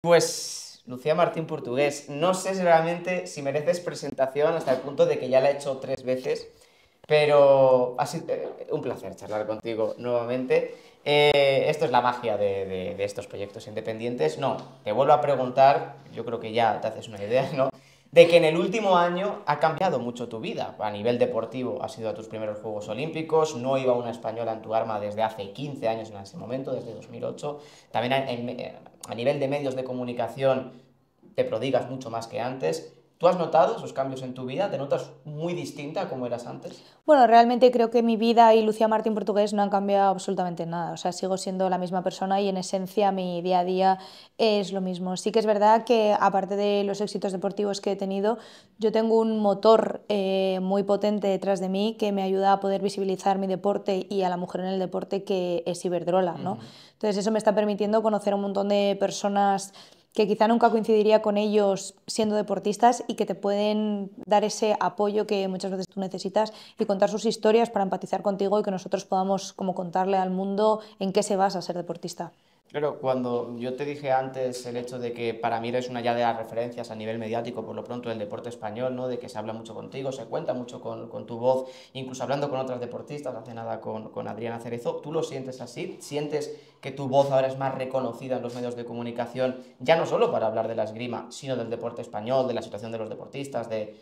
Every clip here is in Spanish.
Pues, Lucía Martín Portugués, no sé si realmente si mereces presentación hasta el punto de que ya la he hecho 3 veces, pero ha sido un placer charlar contigo nuevamente. Esto es la magia de estos proyectos independientes. No, te vuelvo a preguntar, yo creo que ya te haces una idea, ¿no? De que en el último año ha cambiado mucho tu vida. A nivel deportivo, has ido a tus primeros Juegos Olímpicos, no iba una española en tu arma desde hace 15 años en ese momento, desde 2008. También a nivel de medios de comunicación te prodigas mucho más que antes. ¿Tú has notado esos cambios en tu vida? ¿Te notas muy distinta a como eras antes? Bueno, realmente creo que mi vida y Lucía Martín Portugués no han cambiado absolutamente nada. O sea, sigo siendo la misma persona y en esencia mi día a día es lo mismo. Sí que es verdad que aparte de los éxitos deportivos que he tenido, yo tengo un motor muy potente detrás de mí que me ayuda a poder visibilizar mi deporte y a la mujer en el deporte, que es Iberdrola, Uh ¿no? -huh. Entonces eso me está permitiendo conocer a un montón de personas que quizá nunca coincidiría con ellos siendo deportistas y que te pueden dar ese apoyo que muchas veces tú necesitas y contar sus historias para empatizar contigo y que nosotros podamos como contarle al mundo en qué se basa ser deportista. Claro, cuando yo te dije antes el hecho de que para mí eres una ya de las referencias a nivel mediático, por lo pronto, del deporte español, ¿no? De que se habla mucho contigo, se cuenta mucho con tu voz, incluso hablando con otras deportistas, hace nada con Adriana Cerezo, ¿tú lo sientes así? ¿Sientes que tu voz ahora es más reconocida en los medios de comunicación, ya no solo para hablar de la esgrima, sino del deporte español, de la situación de los deportistas, de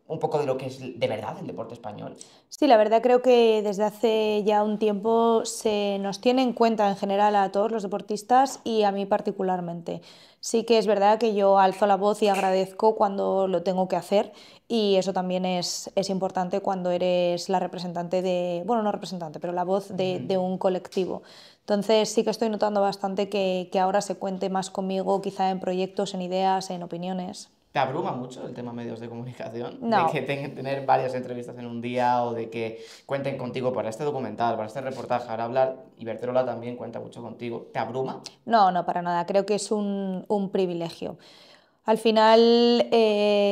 un poco de lo que es de verdad el deporte español? Sí, la verdad creo que desde hace ya un tiempo se nos tiene en cuenta en general a todos los deportistas y a mí particularmente. Sí que es verdad que yo alzo la voz y agradezco cuando lo tengo que hacer, y eso también es importante cuando eres la representante de, bueno, no representante, pero la voz Uh -huh. de un colectivo. Entonces sí que estoy notando bastante que ahora se cuente más conmigo, quizá en proyectos, en ideas, en opiniones. ¿Te abruma mucho el tema medios de comunicación? De que No. tener varias entrevistas en un día o de que cuenten contigo para este documental, para este reportaje, ahora hablar, y Berterola también cuenta mucho contigo. ¿Te abruma? No, no, para nada. Creo que es un privilegio. Al final,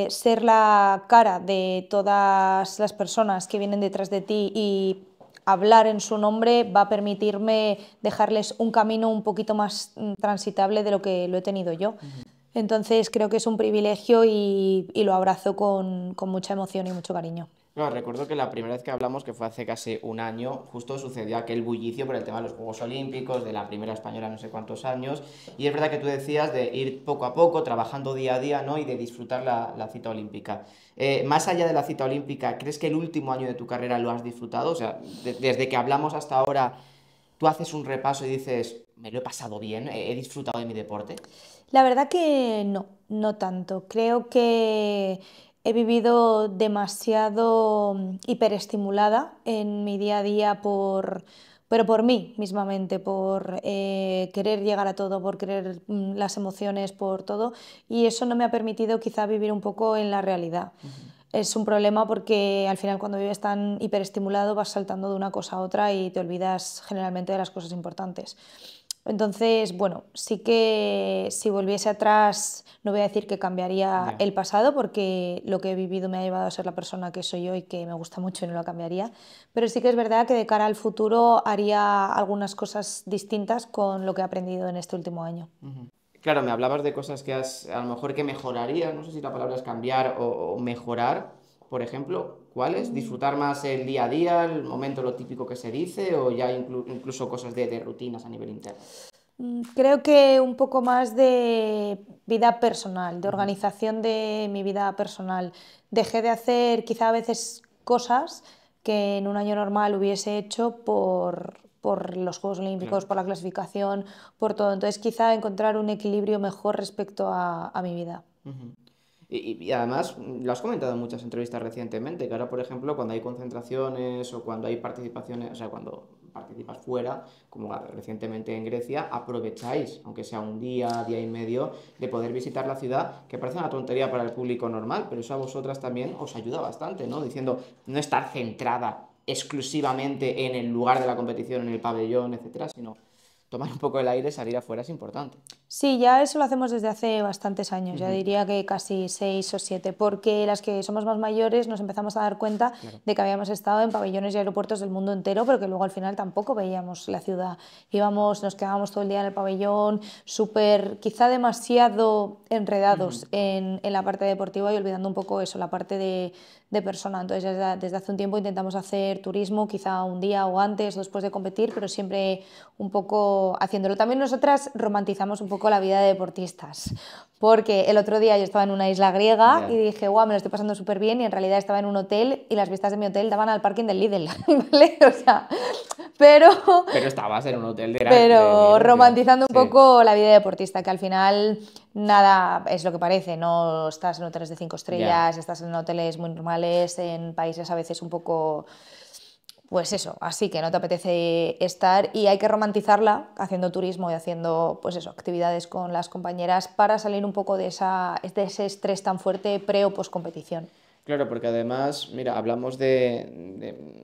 ser la cara de todas las personas que vienen detrás de ti y hablar en su nombre va a permitirme dejarles un camino un poquito más transitable de lo que lo he tenido yo. Ujú. Entonces creo que es un privilegio y lo abrazo con mucha emoción y mucho cariño. Claro, recuerdo que la primera vez que hablamos, que fue hace casi un año, justo sucedió aquel bullicio por el tema de los Juegos Olímpicos, de la primera española no sé cuántos años, y es verdad que tú decías de ir poco a poco, trabajando día a día, ¿no? Y de disfrutar la cita olímpica. Más allá de la cita olímpica, ¿crees que el último año de tu carrera lo has disfrutado? O sea, desde que hablamos hasta ahora, tú haces un repaso y dices, me lo he pasado bien, he disfrutado de mi deporte. La verdad que no, no tanto. Creo que he vivido demasiado hiperestimulada en mi día a día pero por mí mismamente, por querer llegar a todo, por querer las emociones, por todo, y eso no me ha permitido quizá vivir un poco en la realidad. Ujú. Es un problema porque al final cuando vives tan hiperestimulado vas saltando de una cosa a otra y te olvidas generalmente de las cosas importantes. Entonces, bueno, sí que si volviese atrás, no voy a decir que cambiaría Ya. el pasado, porque lo que he vivido me ha llevado a ser la persona que soy yo y que me gusta mucho y no lo cambiaría, pero sí que es verdad que de cara al futuro haría algunas cosas distintas con lo que he aprendido en este último año. Ujú. Claro, me hablabas de cosas que a lo mejor que mejorarías, no sé si la palabra es cambiar o mejorar, por ejemplo, ¿cuáles? ¿Disfrutar más el día a día, el momento, lo típico que se dice, o ya incluso cosas de rutinas a nivel interno? Creo que un poco más de vida personal, de Ujú. organización de mi vida personal. Dejé de hacer quizá a veces cosas que en un año normal hubiese hecho por los Juegos Olímpicos, Claro. por la clasificación, por todo. Entonces quizá encontrar un equilibrio mejor respecto a mi vida. Ujú. Y además, lo has comentado en muchas entrevistas recientemente, que ahora, por ejemplo, cuando hay concentraciones o cuando hay participaciones, o sea, cuando participas fuera, como recientemente en Grecia, aprovecháis, aunque sea un día, día y medio, de poder visitar la ciudad, que parece una tontería para el público normal, pero eso a vosotras también os ayuda bastante, ¿no? Diciendo, no estar centrada exclusivamente en el lugar de la competición, en el pabellón, etcétera, sino tomar un poco el aire, salir afuera es importante. Sí, ya eso lo hacemos desde hace bastantes años, ya diría que casi 6 o 7, porque las que somos más mayores nos empezamos a dar cuenta Claro. de que habíamos estado en pabellones y aeropuertos del mundo entero, pero que luego al final tampoco veíamos la ciudad. Nos quedábamos todo el día en el pabellón, súper, quizá demasiado enredados en la parte deportiva y olvidando un poco eso, la parte de persona. Entonces, desde hace un tiempo intentamos hacer turismo, quizá un día o antes o después de competir, pero siempre un poco haciéndolo. También nosotras romantizamos un poco la vida de deportistas, porque el otro día yo estaba en una isla griega y dije, guau, me lo estoy pasando súper bien, y en realidad estaba en un hotel y las vistas de mi hotel daban al parking del Lidl, ¿vale? O sea, pero estabas en un hotel de pero romantizando un Sí. poco la vida de deportista, que al final nada es lo que parece, no estás en hoteles de 5 estrellas, estás en hoteles muy normales, en países a veces un poco, pues eso, así que no te apetece estar, y hay que romantizarla haciendo turismo y haciendo, pues eso, actividades con las compañeras para salir un poco de ese estrés tan fuerte pre o post competición. Claro, porque además, mira, hablamos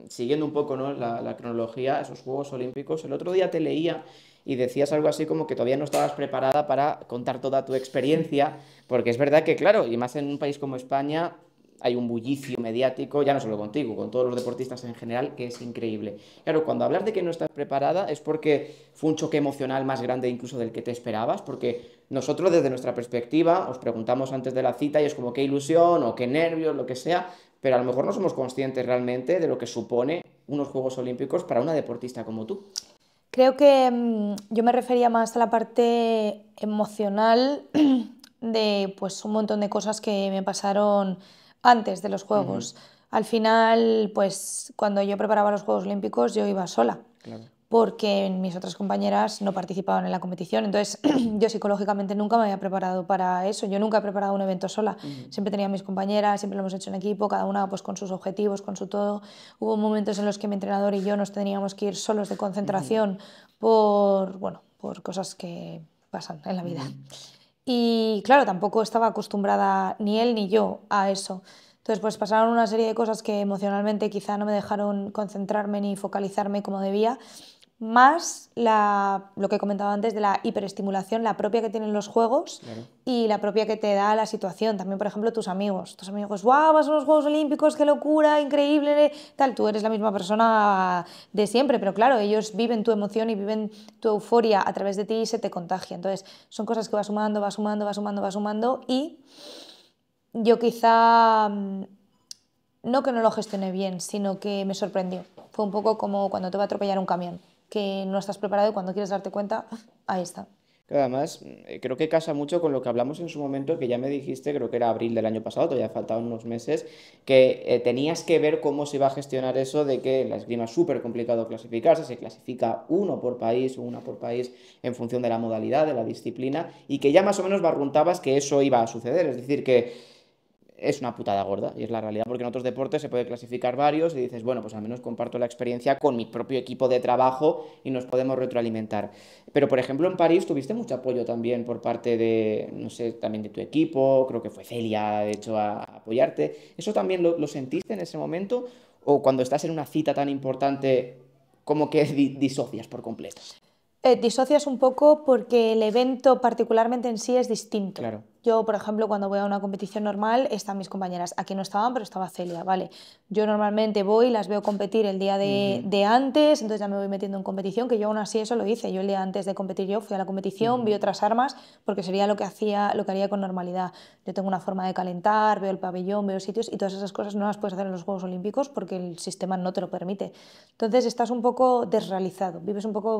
siguiendo un poco, ¿no?, la cronología, esos Juegos Olímpicos. El otro día te leía y decías algo así como que todavía no estabas preparada para contar toda tu experiencia, porque es verdad que, claro, y más en un país como España, hay un bullicio mediático, ya no solo contigo, con todos los deportistas en general, que es increíble. Claro, cuando hablas de que no estás preparada es porque fue un choque emocional más grande incluso del que te esperabas, porque nosotros desde nuestra perspectiva os preguntamos antes de la cita y es como qué ilusión o qué nervios, lo que sea, pero a lo mejor no somos conscientes realmente de lo que supone unos Juegos Olímpicos para una deportista como tú. Creo que yo me refería más a la parte emocional de pues un montón de cosas que me pasaron antes de los Ujú, Juegos. Al final, pues cuando yo preparaba los Juegos Olímpicos yo iba sola, claro. porque mis otras compañeras no participaban en la competición. Entonces, yo psicológicamente nunca me había preparado para eso. Yo nunca he preparado un evento sola. Ujú, Siempre tenía a mis compañeras, siempre lo hemos hecho en equipo, cada una pues con sus objetivos, con su todo. Hubo momentos en los que mi entrenador y yo nos teníamos que ir solos de ujú, concentración bueno, por cosas que pasan en la vida. ujú. Y claro, tampoco estaba acostumbrada ni él ni yo a eso. Entonces, pues pasaron una serie de cosas que emocionalmente quizá no me dejaron concentrarme ni focalizarme como debía, más lo que comentaba antes de la hiperestimulación, la propia que tienen los juegos Claro. y la propia que te da la situación. También, por ejemplo, tus amigos, ¡guau! Vas a los Juegos Olímpicos, qué locura, increíble, tal. Tú eres la misma persona de siempre, pero claro, ellos viven tu emoción y viven tu euforia a través de ti y se te contagia. Entonces, son cosas que va sumando, y yo quizá no que no lo gestioné bien, sino que me sorprendió. Fue un poco como cuando te va a atropellar un camión, que no estás preparado y cuando quieres darte cuenta, ahí está. Que además, creo que casa mucho con lo que hablamos en su momento, que ya me dijiste, creo que era abril del año pasado, todavía faltaban unos meses, que tenías que ver cómo se iba a gestionar eso de que en la esgrima es súper complicado clasificarse, se clasifica uno por país o una por país en función de la modalidad, de la disciplina, y que ya más o menos barruntabas que eso iba a suceder, es decir, que es una putada gorda, y es la realidad, porque en otros deportes se puede clasificar varios y dices, bueno, pues al menos comparto la experiencia con mi propio equipo de trabajo y nos podemos retroalimentar. Pero, por ejemplo, en París tuviste mucho apoyo también por parte de, no sé, también de tu equipo, creo que fue Celia, de hecho, a apoyarte. ¿Eso también lo sentiste en ese momento? ¿O cuando estás en una cita tan importante, como que disocias por completo? Disocias un poco porque el evento particularmente en sí es distinto. Claro. Yo, por ejemplo, cuando voy a una competición normal, están mis compañeras. Aquí no estaban, pero estaba Celia, ¿vale? Yo normalmente voy, las veo competir el día de, Ujú, de antes, entonces ya me voy metiendo en competición, que yo aún así eso lo hice. Yo el día antes de competir yo fui a la competición, vi ujú, otras armas, porque sería lo que haría con normalidad. Yo tengo una forma de calentar, veo el pabellón, veo sitios, y todas esas cosas no las puedes hacer en los Juegos Olímpicos porque el sistema no te lo permite. Entonces estás un poco desrealizado, vives un poco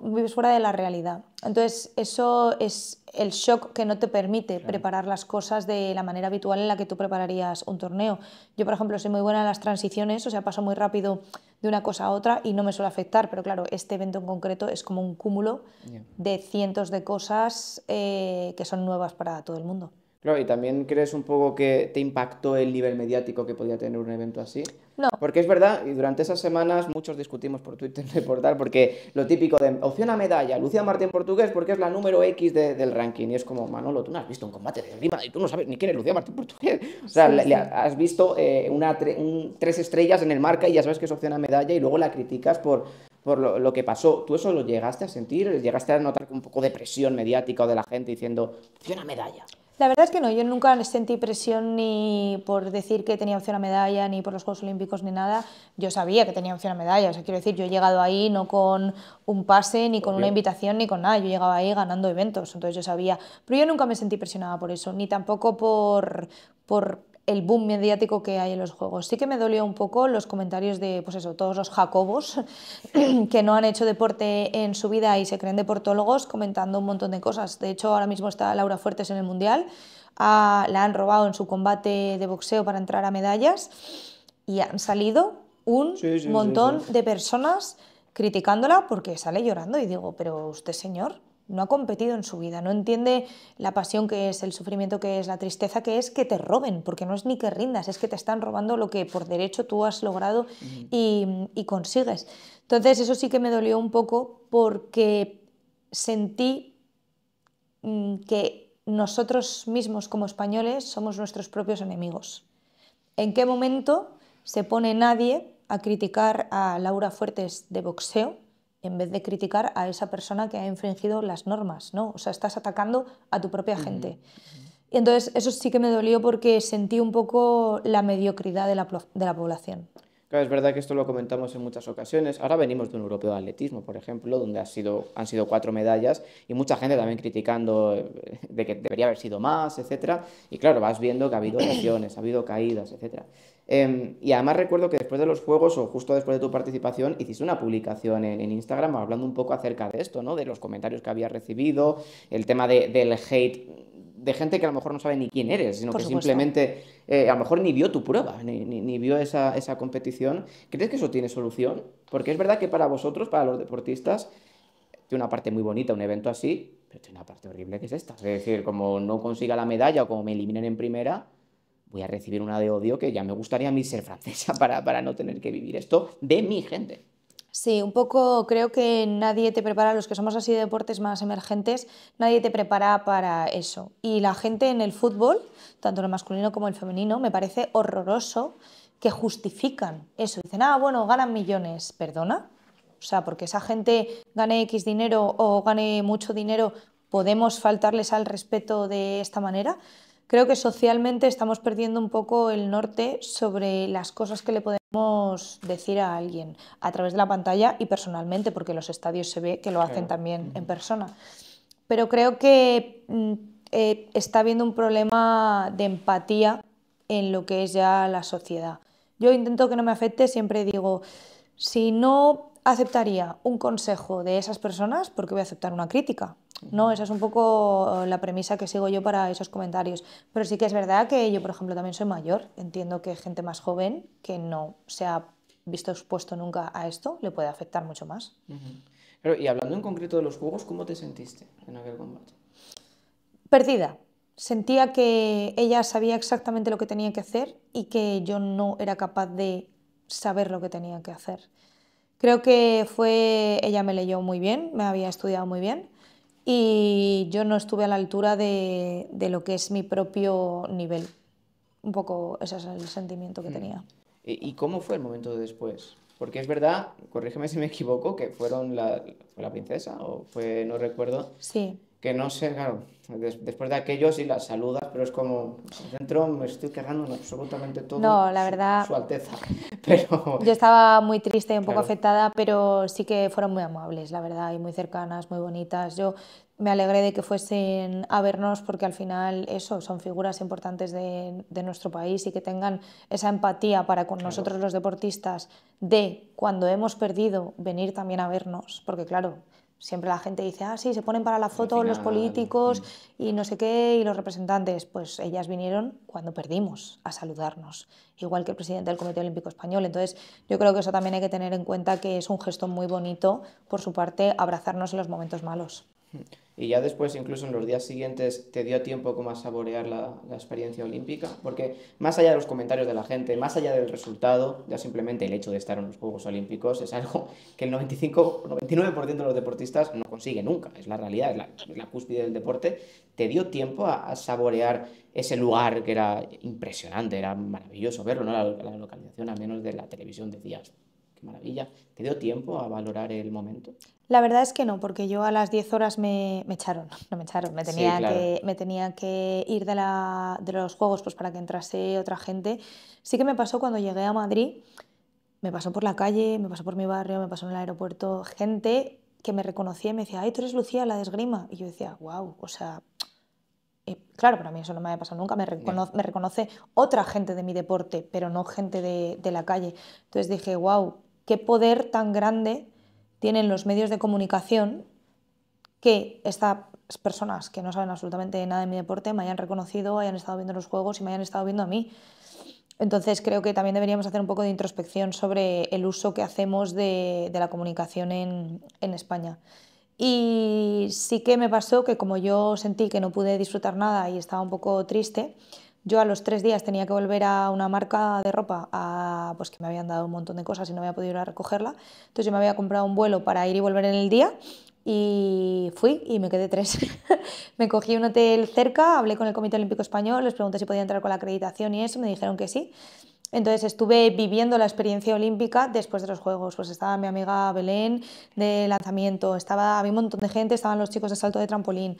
vives fuera de la realidad. Entonces, eso es el shock que no te permite claro. preparar las cosas de la manera habitual en la que tú prepararías un torneo. Yo, por ejemplo, soy muy buena en las transiciones, o sea, paso muy rápido de una cosa a otra y no me suele afectar, pero claro, este evento en concreto es como un cúmulo Ya. de cientos de cosas que son nuevas para todo el mundo. Claro, y también crees un poco que te impactó el nivel mediático que podía tener un evento así. No, Porque es verdad, y durante esas semanas muchos discutimos por Twitter y por tal, porque lo típico de opción a medalla, Lucía Martín Portugués porque es la número X del ranking. Y es como, Manolo, tú no has visto un combate de esgrima y tú no sabes ni quién es Lucía Martín Portugués. O sea, sí, sí. has visto 3 estrellas en el marca y ya sabes que es opción a medalla y luego la criticas por lo que pasó. ¿Tú eso lo llegaste a sentir? ¿Llegaste a notar un poco de presión mediática o de la gente diciendo, opción a medalla? La verdad es que no, yo nunca sentí presión ni por decir que tenía opción a medalla, ni por los Juegos Olímpicos, ni nada. Yo sabía que tenía opción a medalla, o sea, quiero decir, yo he llegado ahí no con un pase, ni con una Obvio. invitación, ni con nada, yo llegaba ahí ganando eventos, entonces yo sabía, pero yo nunca me sentí presionada por eso, ni tampoco por el boom mediático que hay en los juegos. Sí que me dolió un poco los comentarios de, pues eso, todos los jacobos que no han hecho deporte en su vida y se creen deportólogos comentando un montón de cosas. De hecho, ahora mismo está Laura Fuertes en el Mundial, la han robado en su combate de boxeo para entrar a medallas y han salido un Sí, sí, sí, sí. montón de personas criticándola porque sale llorando y digo, pero usted señor, no ha competido en su vida, no entiende la pasión que es, el sufrimiento que es, la tristeza que es que te roben, porque no es ni que rindas, es que te están robando lo que por derecho tú has logrado Ujú. y consigues. Entonces eso sí que me dolió un poco porque sentí que nosotros mismos como españoles somos nuestros propios enemigos. ¿En qué momento se pone nadie a criticar a Laura Fuertes de boxeo en vez de criticar a esa persona que ha infringido las normas, ¿no? O sea, estás atacando a tu propia Ujú. gente. Y entonces eso sí que me dolió porque sentí un poco la mediocridad de la población. Claro, es verdad que esto lo comentamos en muchas ocasiones. Ahora venimos de un europeo de atletismo, por ejemplo, donde han sido 4 medallas y mucha gente también criticando de que debería haber sido más, etcétera. Y claro, vas viendo que ha habido lesiones, ha habido caídas, etcétera. Y además recuerdo que después de los Juegos o justo después de tu participación hiciste una publicación en Instagram hablando un poco acerca de esto, ¿no? De los comentarios que habías recibido, el tema del hate de gente que a lo mejor no sabe ni quién eres, sino Por que supuesto. simplemente a lo mejor ni vio tu prueba, ni vio esa competición. ¿Crees que eso tiene solución? Porque es verdad que para vosotros, para los deportistas, tiene una parte muy bonita un evento así, pero tiene una parte horrible que es esta. Es decir, como no consiga la medalla o como me eliminen en primera, voy a recibir una de odio que ya me gustaría a mí ser francesa para no tener que vivir esto de mi gente. Sí, un poco creo que nadie te prepara, los que somos así de deportes más emergentes, nadie te prepara para eso. Y la gente en el fútbol, tanto en el masculino como el femenino, me parece horroroso que justifican eso. Dicen, ah, bueno, ganan millones. ¿Perdona? O sea, porque esa gente gane X dinero o gane mucho dinero, ¿podemos faltarles al respeto de esta manera? Creo que socialmente estamos perdiendo un poco el norte sobre las cosas que le podemos decir a alguien a través de la pantalla y personalmente, porque en los estadios se ve que lo hacen Claro. también en Ujú. persona. Pero creo que está habiendo un problema de empatía en lo que es ya la sociedad. Yo intento que no me afecte, siempre digo, si no aceptaría un consejo de esas personas, ¿por qué voy a aceptar una crítica? No, esa es un poco la premisa que sigo yo para esos comentarios. Pero sí que es verdad que yo, por ejemplo, también soy mayor. Entiendo que gente más joven que no se ha visto expuesto nunca a esto le puede afectar mucho más. Ujú. Claro, y hablando en concreto de los juegos, ¿cómo te sentiste en aquel combate? Perdida. Sentía que ella sabía exactamente lo que tenía que hacer y que yo no era capaz de saber lo que tenía que hacer. Creo que ella me leyó muy bien, me había estudiado muy bien y yo no estuve a la altura de lo que es mi propio nivel. Un poco ese es el sentimiento que Hmm. tenía. ¿Y cómo fue el momento de después? Porque es verdad, corrígeme si me equivoco, que fue la princesa o fue, no recuerdo, Sí, que no sé, claro, después de aquello sí las saludas, pero es como, por dentro me estoy cagando en absolutamente todo no, la su verdad, Alteza. Pero, yo estaba muy triste y un poco claro, afectada, pero sí que fueron muy amables, la verdad, y muy cercanas, muy bonitas. Yo me alegré de que fuesen a vernos porque al final eso, son figuras importantes de nuestro país y que tengan esa empatía para con claro. nosotros los deportistas de cuando hemos perdido venir también a vernos, porque claro, siempre la gente dice, ah, sí, se ponen para la Al foto los final, políticos y no sé qué, y los representantes. Pues ellas vinieron cuando perdimos a saludarnos, igual que el presidente del Comité Olímpico Español. Entonces, yo creo que eso también hay que tener en cuenta que es un gesto muy bonito por su parte abrazarnos en los momentos malos. Y ya después, incluso en los días siguientes, ¿te dio tiempo como a saborear la experiencia olímpica? Porque más allá de los comentarios de la gente, más allá del resultado, ya simplemente el hecho de estar en los Juegos Olímpicos es algo que el 95 o 99% de los deportistas no consigue nunca. Es la realidad, es la cúspide del deporte. ¿Te dio tiempo a saborear ese lugar que era impresionante, era maravilloso verlo, ¿no? La localización, al menos de la televisión, decías, qué maravilla. ¿Te dio tiempo a valorar el momento? La verdad es que no, porque yo a las 10 horas me echaron, no me echaron, Sí, claro. me tenía que ir de los juegos pues para que entrase otra gente. Sí que me pasó cuando llegué a Madrid, me pasó por la calle, me pasó por mi barrio, me pasó en el aeropuerto, gente que me reconocía y me decía, ay, tú eres Lucía, la de esgrima. Y yo decía, wow, o sea, claro, para mí eso no me había pasado nunca, Ya. me reconoce otra gente de mi deporte, pero no gente de la calle. Entonces dije, wow, qué poder tan grande tienen los medios de comunicación que estas personas que no saben absolutamente nada de mi deporte me hayan reconocido, hayan estado viendo los juegos y me hayan estado viendo a mí. Entonces creo que también deberíamos hacer un poco de introspección sobre el uso que hacemos de la comunicación en España. Y sí que me pasó que como yo sentí que no pude disfrutar nada y estaba un poco triste, yo a los 3 días tenía que volver a una marca de ropa pues que me habían dado un montón de cosas y no había podido ir a recogerla. Entonces yo me había comprado un vuelo para ir y volver en el día y fui y me quedé 3. Me cogí un hotel cerca, hablé con el Comité Olímpico Español, les pregunté si podía entrar con la acreditación y eso, me dijeron que sí. Entonces estuve viviendo la experiencia olímpica después de los Juegos. Pues estaba mi amiga Belén de lanzamiento, había un montón de gente, estaban los chicos de salto de trampolín,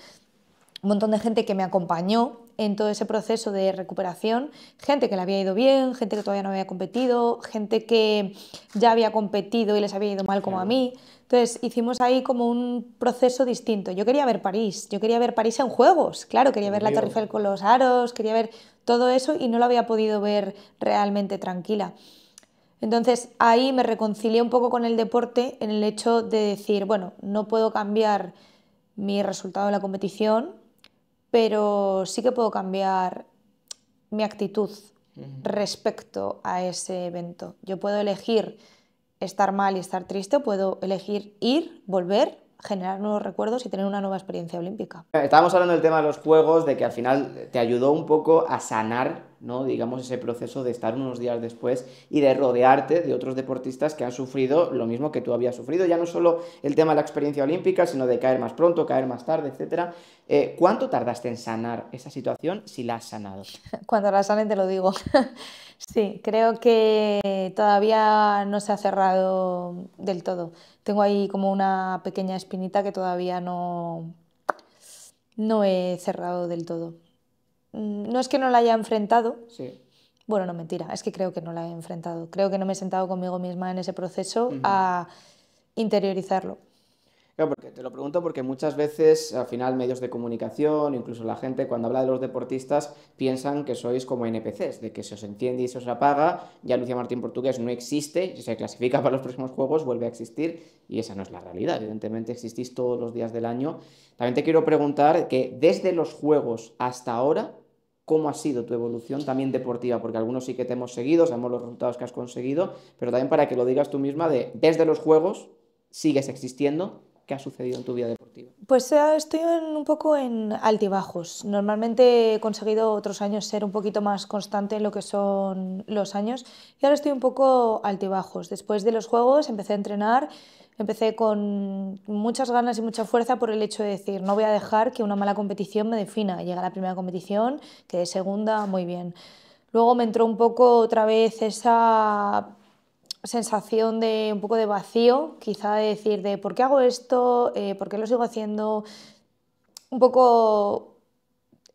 un montón de gente que me acompañó en todo ese proceso de recuperación, gente que le había ido bien, gente que todavía no había competido, gente que ya había competido y les había ido mal como a Claro. mí. Entonces hicimos ahí como un proceso distinto. Yo quería ver París en juegos, claro, quería ver la Torre Obvio. Eiffel con los aros, quería ver todo eso y no lo había podido ver realmente tranquila. Entonces ahí me reconcilié un poco con el deporte en el hecho de decir, bueno, no puedo cambiar mi resultado en la competición, pero sí que puedo cambiar mi actitud Ujú. respecto a ese evento. Yo puedo elegir estar mal y estar triste, o puedo elegir ir, volver, generar nuevos recuerdos y tener una nueva experiencia olímpica. Estábamos hablando del tema de los juegos, de que al final te ayudó un poco a sanar, ¿no? Digamos, ese proceso de estar unos días después y de rodearte de otros deportistas que han sufrido lo mismo que tú habías sufrido. Ya no solo el tema de la experiencia olímpica, sino de caer más pronto, caer más tarde, etcétera. ¿Cuánto tardaste en sanar esa situación si la has sanado? Cuando la salen te lo digo. Sí, creo que todavía no se ha cerrado del todo. Tengo ahí como una pequeña espinita que todavía no he cerrado del todo. No es que no la haya enfrentado, Sí. bueno, no, mentira, es que creo que no la he enfrentado. Creo que no me he sentado conmigo misma en ese proceso Ujú. a interiorizarlo. Claro, porque te lo pregunto porque muchas veces, al final, medios de comunicación, incluso la gente, cuando habla de los deportistas, piensan que sois como NPCs, de que se os enciende y se os apaga, ya Lucía Martín Portugués no existe, si se clasifica para los próximos juegos, vuelve a existir, y esa no es la realidad. Evidentemente existís todos los días del año. También te quiero preguntar que desde los juegos hasta ahora, ¿cómo ha sido tu evolución también deportiva? Porque algunos sí que te hemos seguido, sabemos los resultados que has conseguido, pero también para que lo digas tú misma, de desde los juegos sigues existiendo. ¿Qué ha sucedido en tu vida deportiva? Pues estoy un poco en altibajos. Normalmente he conseguido otros años ser un poquito más constante en lo que son los años y ahora estoy un poco altibajos. Después de los juegos empecé a entrenar, empecé con muchas ganas y mucha fuerza por el hecho de decir, no voy a dejar que una mala competición me defina. Llega la primera competición, quedé segunda, muy bien. Luego me entró un poco otra vez esa sensación de un poco de vacío, quizá de decir de por qué hago esto, por qué lo sigo haciendo, un poco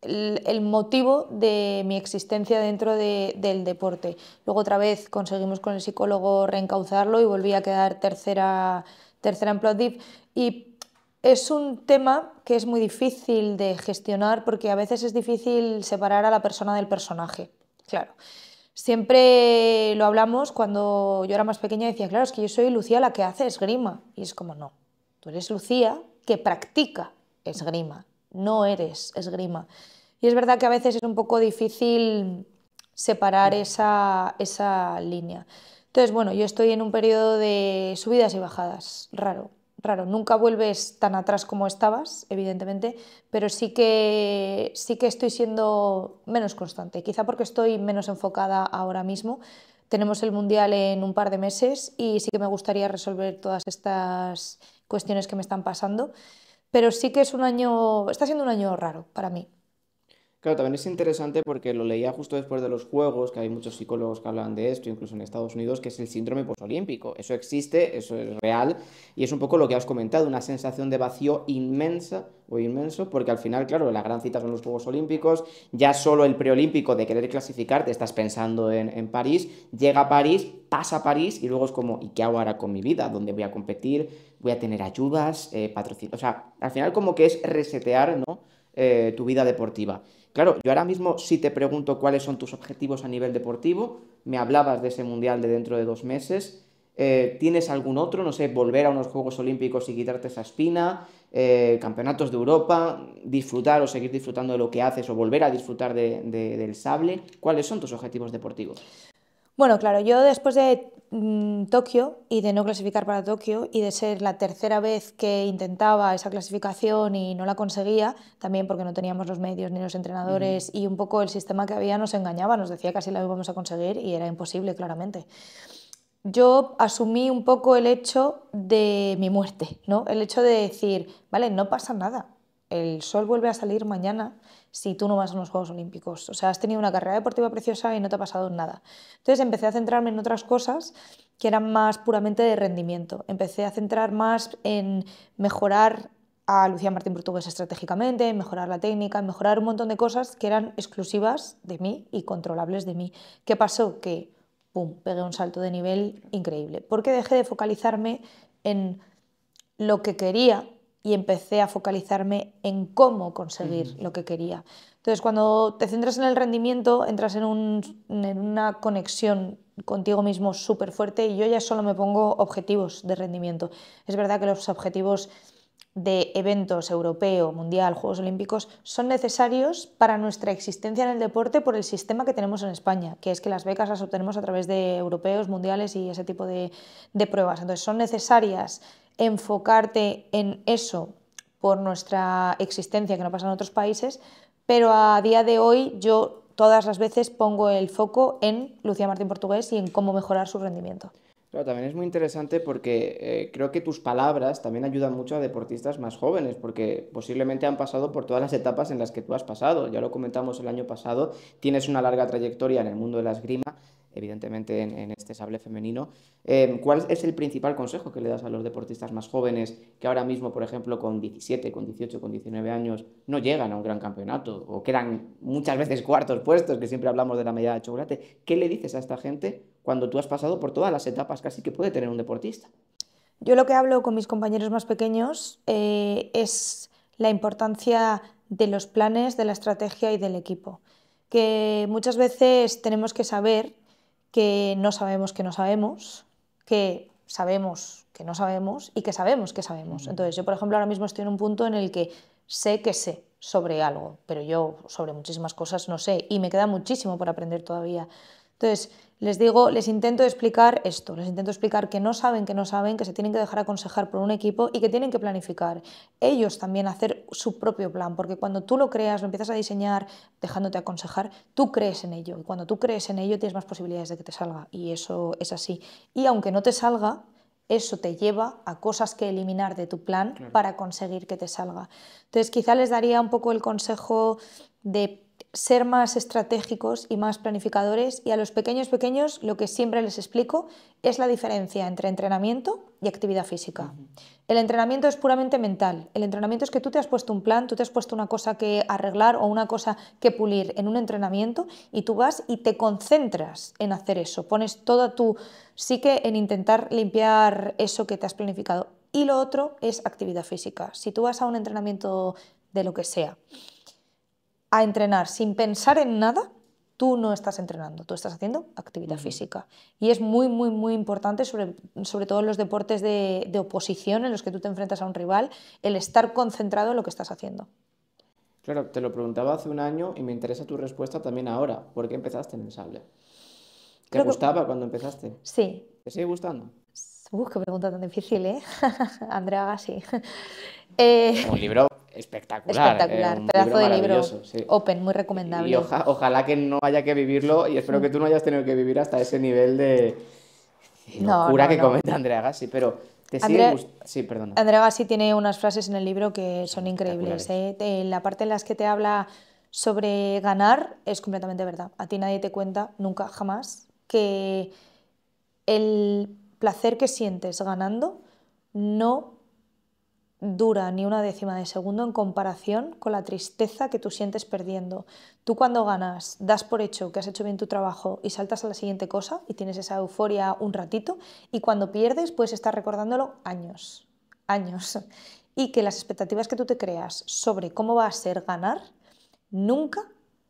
el motivo de mi existencia dentro del deporte. Luego otra vez conseguimos con el psicólogo reencauzarlo y volví a quedar tercera en Plovdiv y es un tema que es muy difícil de gestionar porque a veces es difícil separar a la persona del personaje. Claro, siempre lo hablamos cuando yo era más pequeña, decía, claro, es que yo soy Lucía la que hace esgrima. Y es como, no, tú eres Lucía que practica esgrima, no eres esgrima. Y es verdad que a veces es un poco difícil separar esa línea. Entonces, bueno, yo estoy en un periodo de subidas y bajadas, raro, raro. Nunca vuelves tan atrás como estabas, evidentemente, pero sí que estoy siendo menos constante, quizá porque estoy menos enfocada ahora mismo. Tenemos el Mundial en un par de meses y sí que me gustaría resolver todas estas cuestiones que me están pasando, pero sí que está siendo un año raro para mí. Claro, también es interesante porque lo leía justo después de los Juegos, que hay muchos psicólogos que hablan de esto, incluso en Estados Unidos, que es el síndrome posolímpico. Eso existe, eso es real, y es un poco lo que has comentado, una sensación de vacío inmensa o inmenso, porque al final, claro, la gran cita son los Juegos Olímpicos, ya solo el preolímpico de querer clasificar, te estás pensando en París, llega a París, pasa a París, y luego es como, ¿y qué hago ahora con mi vida? ¿Dónde voy a competir? ¿Voy a tener ayudas, patrocinio? O sea, al final como que es resetear, ¿no? Tu vida deportiva. Claro, yo ahora mismo si te pregunto cuáles son tus objetivos a nivel deportivo, me hablabas de ese mundial de dentro de 2 meses, ¿tienes algún otro? No sé, volver a unos Juegos Olímpicos y quitarte esa espina, campeonatos de Europa, disfrutar o seguir disfrutando de lo que haces o volver a disfrutar del sable. ¿Cuáles son tus objetivos deportivos? Bueno, claro, yo después de Tokio y de no clasificar para Tokio y de ser la tercera vez que intentaba esa clasificación y no la conseguía, también porque no teníamos los medios ni los Ujú. entrenadores y un poco el sistema que había nos engañaba, nos decía que así la íbamos a conseguir y era imposible, claramente. Yo asumí un poco el hecho de mi muerte, ¿no? El hecho de decir, vale, no pasa nada, el sol vuelve a salir mañana si tú no vas a unos Juegos Olímpicos. O sea, has tenido una carrera deportiva preciosa y no te ha pasado nada. Entonces empecé a centrarme en otras cosas que eran más puramente de rendimiento. Empecé a centrar más en mejorar a Lucía Martín Portugués estratégicamente, en mejorar la técnica, en mejorar un montón de cosas que eran exclusivas de mí y controlables de mí. ¿Qué pasó? Que pum, pegué un salto de nivel increíble, porque dejé de focalizarme en lo que quería y empecé a focalizarme en cómo conseguir Ujú. lo que quería. Entonces, cuando te centras en el rendimiento, entras en una conexión contigo mismo súper fuerte y yo ya solo me pongo objetivos de rendimiento. Es verdad que los objetivos de eventos europeo, mundial, Juegos Olímpicos son necesarios para nuestra existencia en el deporte por el sistema que tenemos en España, que es que las becas las obtenemos a través de europeos, mundiales y ese tipo de pruebas. Entonces son necesarias enfocarte en eso por nuestra existencia que no pasa en otros países, pero a día de hoy yo todas las veces pongo el foco en Lucía Martín Portugués y en cómo mejorar su rendimiento. Claro, también es muy interesante porque creo que tus palabras también ayudan mucho a deportistas más jóvenes, porque posiblemente han pasado por todas las etapas en las que tú has pasado. Ya lo comentamos el año pasado, tienes una larga trayectoria en el mundo de la esgrima, evidentemente en este sable femenino. ¿Cuál es el principal consejo que le das a los deportistas más jóvenes que ahora mismo, por ejemplo, con 17, con 18, con 19 años, no llegan a un gran campeonato o quedan muchas veces cuartos puestos, que siempre hablamos de la medalla de chocolate? ¿Qué le dices a esta gente cuando tú has pasado por todas las etapas casi que puede tener un deportista? Yo lo que hablo con mis compañeros más pequeños es la importancia de los planes, de la estrategia y del equipo. Que muchas veces tenemos que saber que no sabemos que no sabemos, que sabemos que no sabemos y que sabemos que sabemos. Ujú. Entonces, yo, por ejemplo, ahora mismo estoy en un punto en el que sé sobre algo, pero yo sobre muchísimas cosas no sé y me queda muchísimo por aprender todavía. Entonces, les digo, les intento explicar esto, les intento explicar que no saben, que se tienen que dejar aconsejar por un equipo y que tienen que planificar. Ellos también hacer su propio plan, porque cuando tú lo creas, lo empiezas a diseñar dejándote aconsejar, tú crees en ello. Y cuando tú crees en ello, tienes más posibilidades de que te salga. Y eso es así. Y aunque no te salga, eso te lleva a cosas que eliminar de tu plan Claro. para conseguir que te salga. Entonces, quizá les daría un poco el consejo de ser más estratégicos y más planificadores, y a los pequeños lo que siempre les explico es la diferencia entre entrenamiento y actividad física. Ujú. El entrenamiento es puramente mental. El entrenamiento es que tú te has puesto un plan, tú te has puesto una cosa que arreglar o una cosa que pulir en un entrenamiento y tú vas y te concentras en hacer eso. Pones toda tu psique en intentar limpiar eso que te has planificado. Y lo otro es actividad física. Si tú vas a un entrenamiento de lo que sea, a entrenar sin pensar en nada, tú no estás entrenando, tú estás haciendo actividad Ujú. física. Y es muy, muy, muy importante, sobre todo en los deportes de oposición en los que tú te enfrentas a un rival, el estar concentrado en lo que estás haciendo. Claro, te lo preguntaba hace un año y me interesa tu respuesta también ahora. ¿Por qué empezaste en el sable? ¿Te Creo que gustaba cuando empezaste? sí, ¿Te sigue gustando? Qué pregunta tan difícil, ¿eh? Andrea Agassi. Un libro espectacular, Espectacular, un pedazo libro de libro, maravilloso, sí. open, muy Y recomendable. ojalá que no haya que vivirlo y espero Mm. que tú no hayas tenido que vivir hasta ese nivel de No, locura no, que no. comenta Andrea Gassi, pero te sigue Andrea, gustando... Sí, perdona, Andrea Gassi tiene unas frases en el libro que son son increíbles, espectaculares. ¿eh? La parte en las que te habla sobre ganar es completamente verdad. A ti nadie te cuenta, nunca, jamás, que el placer que sientes ganando no dura ni una décima de segundo en comparación con la tristeza que tú sientes perdiendo. Tú cuando ganas das por hecho que has hecho bien tu trabajo y saltas a la siguiente cosa y tienes esa euforia un ratito, y cuando pierdes puedes estar recordándolo años, años. Y que las expectativas que tú te creas sobre cómo va a ser ganar nunca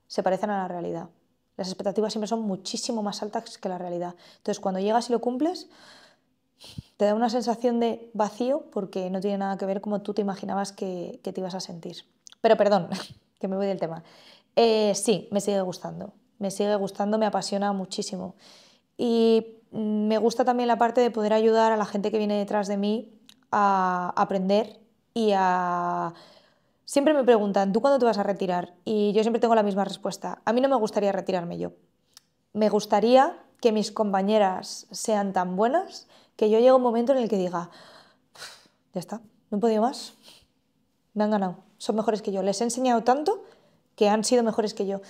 se parecen a la realidad. Las expectativas siempre son muchísimo más altas que la realidad. Entonces, cuando llegas y lo cumples, te da una sensación de vacío porque no tiene nada que ver como tú te imaginabas que te ibas a sentir. Pero perdón, que me voy del tema. Sí, me sigue gustando, me apasiona muchísimo. Y me gusta también la parte de poder ayudar a la gente que viene detrás de mí a aprender y a... Siempre me preguntan, ¿tú cuándo te vas a retirar? Y yo siempre tengo la misma respuesta. A mí no me gustaría retirarme yo. Me gustaría que mis compañeras sean tan buenas que yo llegue a un momento en el que diga, ya está, no he podido más, me han ganado, son mejores que yo, les he enseñado tanto que han sido mejores que yo.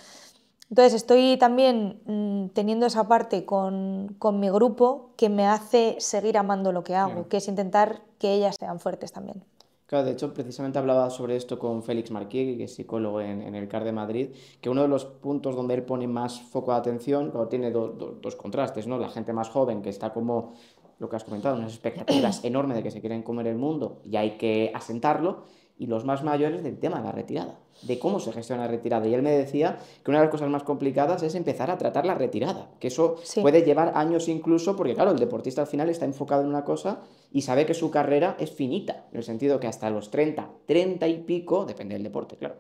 Entonces estoy también teniendo esa parte con mi grupo que me hace seguir amando lo que hago, Claro. que es intentar que ellas sean fuertes también. Claro, de hecho, precisamente hablaba sobre esto con Félix Marquiegui, que es psicólogo en el CAR de Madrid, que uno de los puntos donde él pone más foco de atención, claro, tiene dos contrastes, ¿no? La gente más joven que está como, lo que has comentado, unas expectativas enormes de que se quieren comer el mundo y hay que asentarlo, y los más mayores del tema de la retirada, de cómo se gestiona la retirada. Y él me decía que una de las cosas más complicadas es empezar a tratar la retirada, que eso Sí. puede llevar años incluso, porque claro, el deportista al final está enfocado en una cosa y sabe que su carrera es finita, en el sentido que hasta los 30, 30 y pico, depende del deporte, claro,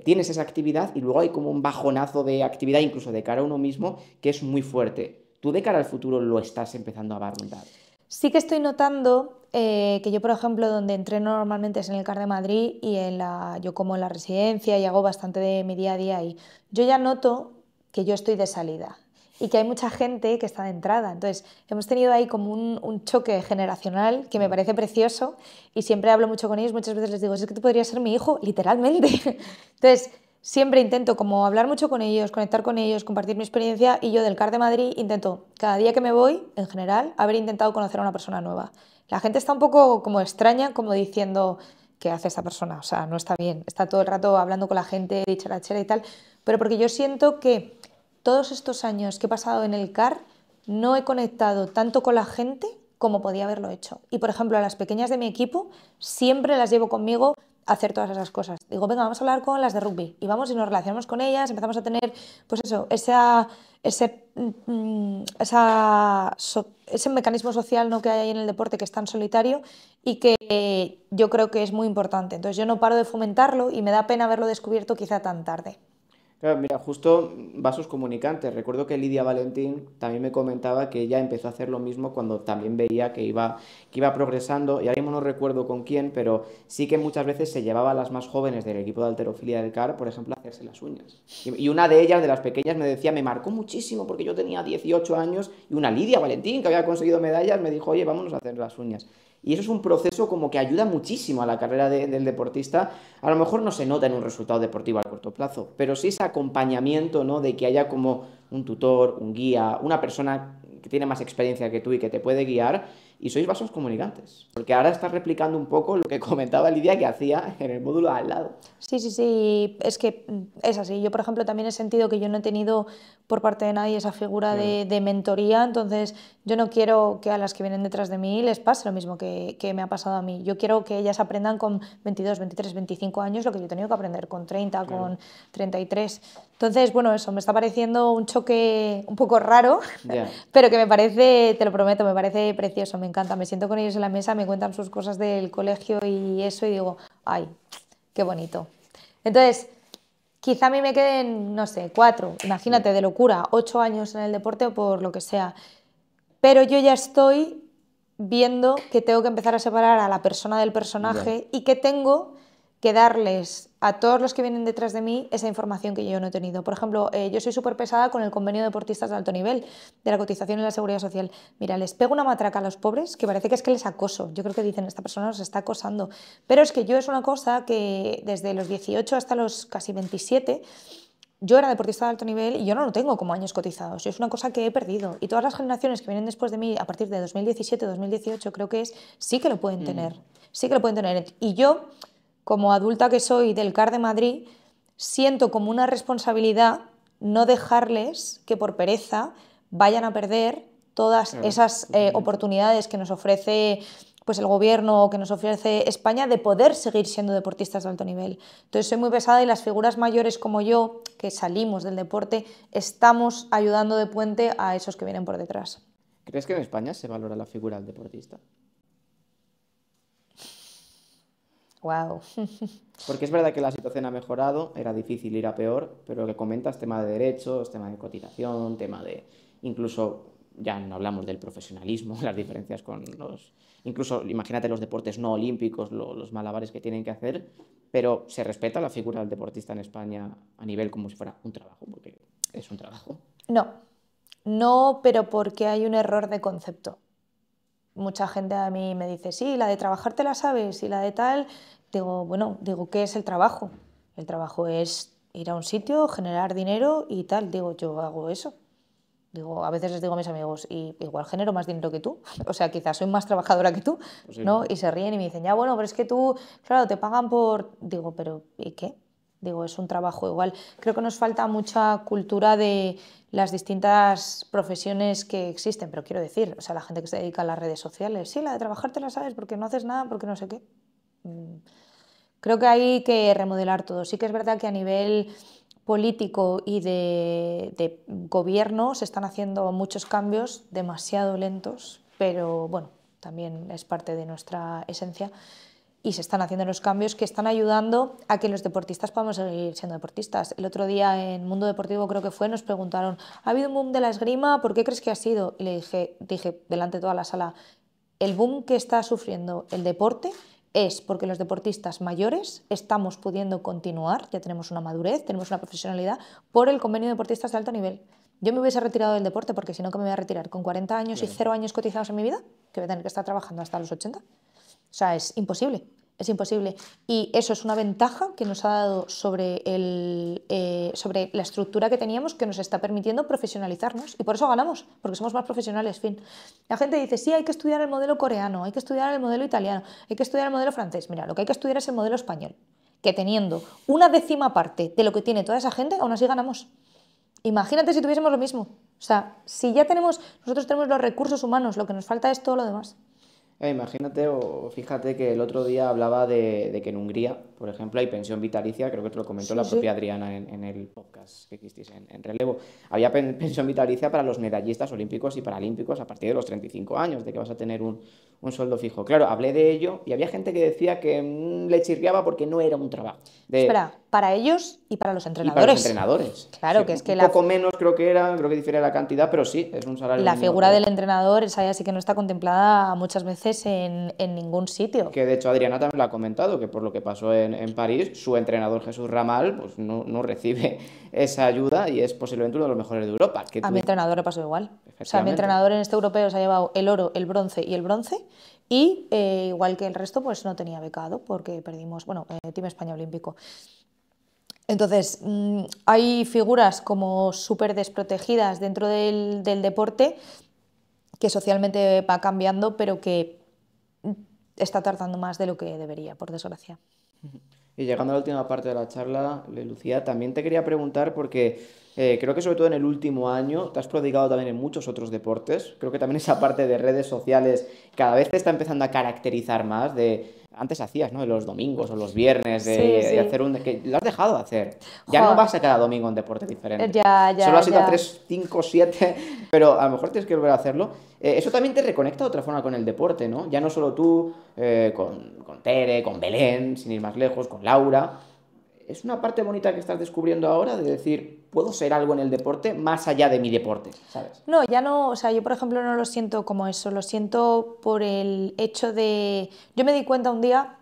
tienes esa actividad y luego hay como un bajonazo de actividad, incluso de cara a uno mismo, que es muy fuerte. ¿Tú de cara al futuro lo estás empezando a barruntar? Sí que estoy notando que yo, por ejemplo, donde entreno normalmente es en el CAR de Madrid y yo como en la residencia y hago bastante de mi día a día ahí. Yo ya noto que yo estoy de salida y que hay mucha gente que está de entrada. Entonces, hemos tenido ahí como un choque generacional que me parece precioso y siempre hablo mucho con ellos, muchas veces les digo, es que tú podrías ser mi hijo, literalmente. Entonces, siempre intento como hablar mucho con ellos, conectar con ellos, compartir mi experiencia, y yo del CAR de Madrid intento, cada día que me voy, en general, haber intentado conocer a una persona nueva. La gente está un poco como extraña, como diciendo, ¿qué hace esta persona? O sea, no está bien, está todo el rato hablando con la gente, dicharachera y tal, pero porque yo siento que todos estos años que he pasado en el CAR no he conectado tanto con la gente como podía haberlo hecho. Y por ejemplo, a las pequeñas de mi equipo siempre las llevo conmigo a hacer todas esas cosas. Digo, venga, vamos a hablar con las de rugby. Y vamos y nos relacionamos con ellas, empezamos a tener, pues eso, ese mecanismo social, ¿no?, que hay ahí en el deporte, que es tan solitario y que yo creo que es muy importante. Entonces yo no paro de fomentarlo y me da pena haberlo descubierto quizá tan tarde. Claro, mira, justo vasos comunicantes. Recuerdo que Lidia Valentín también me comentaba que ella empezó a hacer lo mismo cuando también veía que iba progresando, y ahora mismo no recuerdo con quién, pero sí que muchas veces se llevaba a las más jóvenes del equipo de halterofilia del CAR, por ejemplo, a hacerse las uñas. Y una de ellas, de las pequeñas, me decía, me marcó muchísimo porque yo tenía 18 años y una Lidia Valentín, que había conseguido medallas, me dijo, oye, vámonos a hacer las uñas. Y eso es un proceso como que ayuda muchísimo a la carrera del deportista. A lo mejor no se nota en un resultado deportivo a corto plazo, pero sí ese acompañamiento, ¿no? De que haya como un tutor, un guía, una persona que tiene más experiencia que tú y que te puede guiar, y sois vasos comunicantes. Porque ahora estás replicando un poco lo que comentaba Lidia que hacía en el módulo al lado. Sí, sí, sí, es que es así. Yo, por ejemplo, también he sentido que yo no he tenido por parte de nadie esa figura Claro, de mentoría, entonces yo no quiero que a las que vienen detrás de mí les pase lo mismo que me ha pasado a mí. Yo quiero que ellas aprendan con 22, 23, 25 años lo que yo he tenido que aprender con 30, claro. con 33. Entonces, bueno, eso me está pareciendo un choque un poco raro, Ya. pero que me parece, te lo prometo, me parece precioso, me encanta. Me siento con ellos en la mesa, me cuentan sus cosas del colegio y eso, y digo, ay, qué bonito. Entonces, quizá a mí me queden, no sé, 4, Sí. imagínate, de locura, 8 años en el deporte o por lo que sea. Pero yo ya estoy viendo que tengo que empezar a separar a la persona del personaje y que tengo que darles a todos los que vienen detrás de mí esa información que yo no he tenido. Por ejemplo, yo soy súper pesada con el convenio de deportistas de alto nivel, de la cotización y la seguridad social. Mira, les pego una matraca a los pobres que parece que les acoso. Yo creo que dicen, esta persona nos está acosando. Pero es que yo es una cosa que desde los 18 hasta los casi 27... Yo era deportista de alto nivel y yo no lo tengo como años cotizados, es una cosa que he perdido. Y todas las generaciones que vienen después de mí, a partir de 2017, 2018, creo que sí que lo pueden tener. Sí que lo pueden tener. Y yo, como adulta que soy del CAR de Madrid, siento como una responsabilidad no dejarles que por pereza vayan a perder todas esas oportunidades que nos ofrece pues el gobierno o que nos ofrece España de poder seguir siendo deportistas de alto nivel. Entonces soy muy pesada y las figuras mayores como yo, que salimos del deporte, estamos ayudando de puente a esos que vienen por detrás. ¿Crees que en España se valora la figura del deportista? Wow. Porque es verdad que la situación ha mejorado, era difícil ir a peor, pero lo que comentas, tema de derechos, tema de cotización, tema de incluso, ya no hablamos del profesionalismo, las diferencias con los... Incluso, imagínate los deportes no olímpicos, los malabares que tienen que hacer, pero se respeta la figura del deportista en España a nivel como si fuera un trabajo, porque es un trabajo. No, pero porque hay un error de concepto. Mucha gente a mí me dice, sí, la de trabajar te la sabes y la de tal. Digo, bueno, ¿qué es el trabajo? El trabajo es ir a un sitio, generar dinero y tal. Digo, yo hago eso. Digo, a veces les digo a mis amigos, y igual genero más dinero que tú. O sea, quizás soy más trabajadora que tú, ¿no? Y se ríen y me dicen, ya, bueno, pero es que tú, claro, te pagan por... Digo, pero ¿y qué? Digo, es un trabajo igual. Creo que nos falta mucha cultura de las distintas profesiones que existen, pero quiero decir, o sea, la gente que se dedica a las redes sociales, sí, la de trabajar te la sabes porque no haces nada, porque no sé qué. Creo que hay que remodelar todo. Sí que es verdad que a nivel político y de gobierno se están haciendo muchos cambios demasiado lentos, pero bueno, también es parte de nuestra esencia y se están haciendo los cambios que están ayudando a que los deportistas podamos seguir siendo deportistas. El otro día en Mundo Deportivo creo que fue, nos preguntaron, ¿ha habido un boom de la esgrima? ¿Por qué crees que ha sido? Y le dije delante de toda la sala, el boom que está sufriendo el deporte es porque los deportistas mayores estamos pudiendo continuar, ya tenemos una madurez, tenemos una profesionalidad, por el convenio de deportistas de alto nivel. Yo me hubiese retirado del deporte porque si no, ¿que me voy a retirar? ¿Con 40 años y 0 años cotizados en mi vida? ¿Que voy a tener que estar trabajando hasta los 80? O sea, es imposible. Es imposible. Y eso es una ventaja que nos ha dado sobre la estructura que teníamos, que nos está permitiendo profesionalizarnos. Y por eso ganamos, porque somos más profesionales, fin. La gente dice, sí, hay que estudiar el modelo coreano, hay que estudiar el modelo italiano, hay que estudiar el modelo francés. Mira, lo que hay que estudiar es el modelo español, que teniendo una décima parte de lo que tiene toda esa gente, aún así ganamos. Imagínate si tuviésemos lo mismo. O sea, si ya nosotros tenemos los recursos humanos, lo que nos falta es todo lo demás. Imagínate o fíjate que el otro día hablaba de que en Hungría, por ejemplo, hay pensión vitalicia, creo que te lo comentó la propia Adriana en el podcast que hicisteis en Relevo. Había pensión vitalicia para los medallistas olímpicos y paralímpicos a partir de los 35 años, de que vas a tener un sueldo fijo. Claro, hablé de ello y había gente que decía que le chirriaba porque no era un trabajo. Espera, para ellos y para los entrenadores. Y para los entrenadores. Claro, sí, que es que un poco menos creo que difiere la cantidad, pero sí, es un salario la mínimo. Figura del entrenador, esa ya sí que no está contemplada muchas veces en ningún sitio. Que de hecho Adriana también lo ha comentado, que por lo que pasó en París, su entrenador Jesús Ramal pues no recibe esa ayuda y es posiblemente uno de los mejores de Europa. A mi entrenador le pasó igual. O sea, mi entrenador en este europeo se ha llevado el oro, el bronce y el bronce y igual que el resto pues no tenía becado porque perdimos, Team España Olímpico. Entonces, hay figuras como súper desprotegidas dentro del deporte que socialmente va cambiando, pero que está tardando más de lo que debería, por desgracia. Y llegando a la última parte de la charla, Lucía, también te quería preguntar porque creo que sobre todo en el último año te has prodigado también en muchos otros deportes. Creo que también esa parte de redes sociales cada vez te está empezando a caracterizar más de... Antes hacías, ¿no? De los domingos o los viernes, de hacer que lo has dejado de hacer. Ya no vas a cada domingo a un deporte diferente. Solo has ido a 3, 5, 7, pero a lo mejor tienes que volver a hacerlo. Eso también te reconecta de otra forma con el deporte, ¿no? Ya no solo tú, con Tere, con Belén, sin ir más lejos, con Laura. es una parte bonita que estás descubriendo ahora de decir, puedo ser algo en el deporte más allá de mi deporte, ¿sabes? No, ya no, o sea, yo por ejemplo no lo siento como eso, lo siento por el hecho de... Yo me di cuenta un día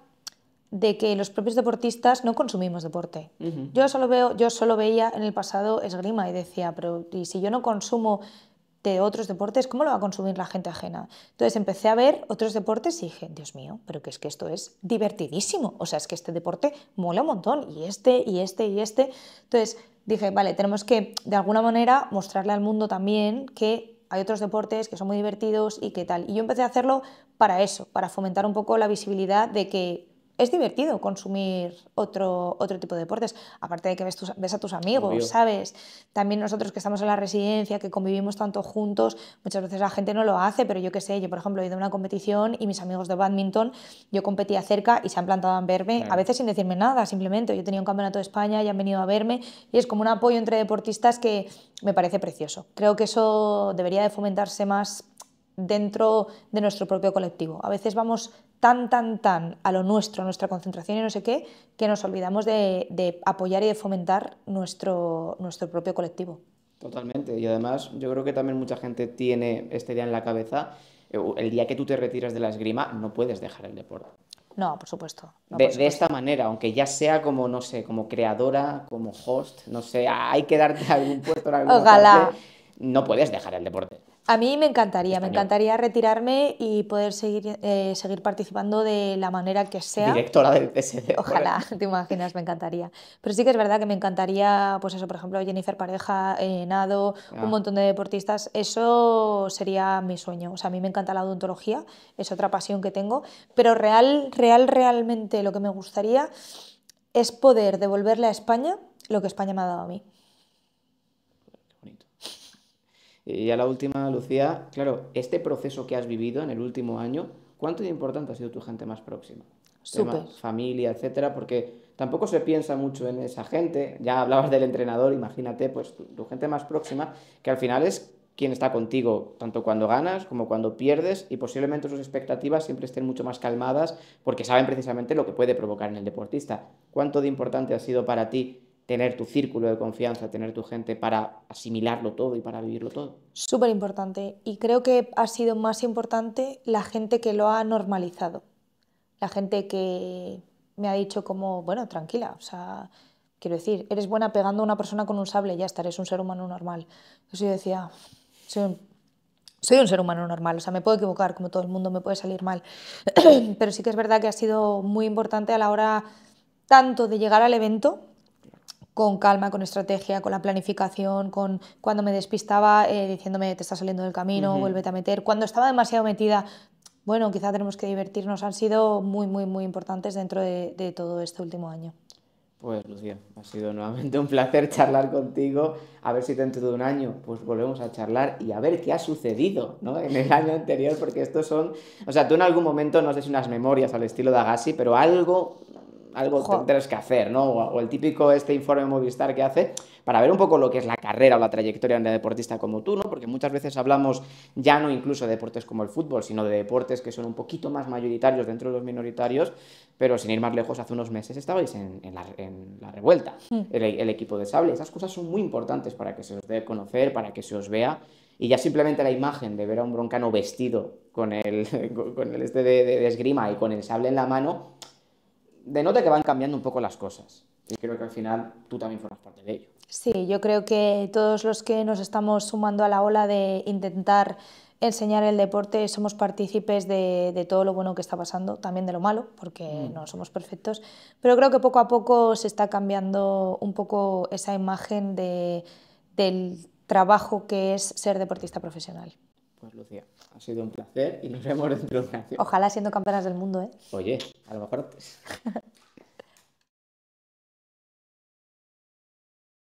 de que los propios deportistas no consumimos deporte. Yo solo veía en el pasado esgrima y decía, pero ¿y si yo no consumo de otros deportes, cómo lo va a consumir la gente ajena? Entonces empecé a ver otros deportes y dije, Dios mío, pero que es que esto es divertidísimo. O sea, es que este deporte mola un montón, y este, y este, y este. Entonces dije, vale, tenemos que de alguna manera mostrarle al mundo también que hay otros deportes que son muy divertidos y qué tal. Y yo empecé a hacerlo para eso, para fomentar un poco la visibilidad de que es divertido consumir otro tipo de deportes, aparte de que ves a tus amigos, Obvio. ¿sabes? También nosotros que estamos en la residencia, que convivimos tanto juntos, muchas veces la gente no lo hace, pero yo qué sé, yo por ejemplo he ido a una competición y mis amigos de bádminton, yo competía cerca y se han plantado a verme, a Claro. veces sin decirme nada, simplemente yo tenía un campeonato de España y han venido a verme y es como un apoyo entre deportistas que me parece precioso. Creo que eso debería de fomentarse más dentro de nuestro propio colectivo. A veces vamos tan a lo nuestro, a nuestra concentración y no sé qué, que nos olvidamos de apoyar y de fomentar nuestro propio colectivo. Totalmente. Y además, yo creo que también mucha gente tiene esta idea en la cabeza. El día que tú te retiras de la esgrima, no puedes dejar el deporte. No, por supuesto, no, por De esta supuesto. manera, aunque ya sea como, no sé, como creadora, como host, no sé, hay que darte algún puesto en alguna parte, Ojalá. no puedes dejar el deporte A mí me español. encantaría retirarme y poder seguir participando de la manera que sea. Directora del PSD, por Ojalá, ejemplo. te imaginas, me encantaría. Pero sí que es verdad que me encantaría, pues eso, por ejemplo, Jennifer Pareja, Nado, un Ah, montón de deportistas, eso sería mi sueño. O sea, a mí me encanta la odontología, es otra pasión que tengo, pero realmente lo que me gustaría es poder devolverle a España lo que España me ha dado a mí. qué bonito. Y ya la última, Lucía, claro, este proceso que has vivido en el último año, ¿cuánto de importante ha sido tu gente más próxima? Súper. Tema familia, etcétera, porque tampoco se piensa mucho en esa gente. Ya hablabas del entrenador, imagínate, pues tu gente más próxima, que al final es quien está contigo, tanto cuando ganas como cuando pierdes, y posiblemente sus expectativas siempre estén mucho más calmadas porque saben precisamente lo que puede provocar en el deportista. ¿Cuánto de importante ha sido para ti tener tu círculo de confianza, tener tu gente para asimilarlo todo y para vivirlo todo? Súper importante. Y creo que ha sido más importante la gente que lo ha normalizado. La gente que me ha dicho como, bueno, tranquila, o sea, quiero decir, eres buena pegando a una persona con un sable, ya está, eres un ser humano normal. Eso yo decía, soy un, soy un ser humano normal, o sea, me puedo equivocar, como todo el mundo, me puede salir mal. Pero sí que es verdad que ha sido muy importante a la hora tanto de llegar al evento, con calma, con estrategia, con la planificación, con cuando me despistaba diciéndome te estás saliendo del camino, Ujú. vuélvete a meter. Cuando estaba demasiado metida, bueno, quizá tenemos que divertirnos, han sido muy importantes dentro de todo este último año. Pues Lucía, ha sido nuevamente un placer charlar contigo. A ver si dentro de un año pues volvemos a charlar y a ver qué ha sucedido, ¿no? En el año anterior, porque estos son... O sea, tú en algún momento no sé si unas memorias al estilo de Agassi, pero algo Jo, tendrás que hacer, ¿no? O el típico este informe Movistar que hace para ver un poco lo que es la carrera o la trayectoria de un deportista como tú, ¿no? Porque muchas veces hablamos ya no incluso de deportes como el fútbol, sino de deportes que son un poquito más mayoritarios dentro de los minoritarios, pero sin ir más lejos, hace unos meses estabais en la revuelta, el equipo de sable. Esas cosas son muy importantes para que se os dé a conocer, para que se os vea. Y ya simplemente la imagen de ver a un broncano vestido con el, con el este de esgrima y con el sable en la mano, denota que van cambiando un poco las cosas. Y creo que al final tú también formas parte de ello. sí, yo creo que todos los que nos estamos sumando a la ola de intentar enseñar el deporte somos partícipes de todo lo bueno que está pasando, también de lo malo, porque no somos perfectos, pero creo que poco a poco se está cambiando un poco esa imagen del trabajo que es ser deportista profesional. Pues Lucía, ha sido un placer y nos vemos dentro de un año. Ojalá siendo campeonas del mundo, ¿eh? Oye, a lo mejor antes.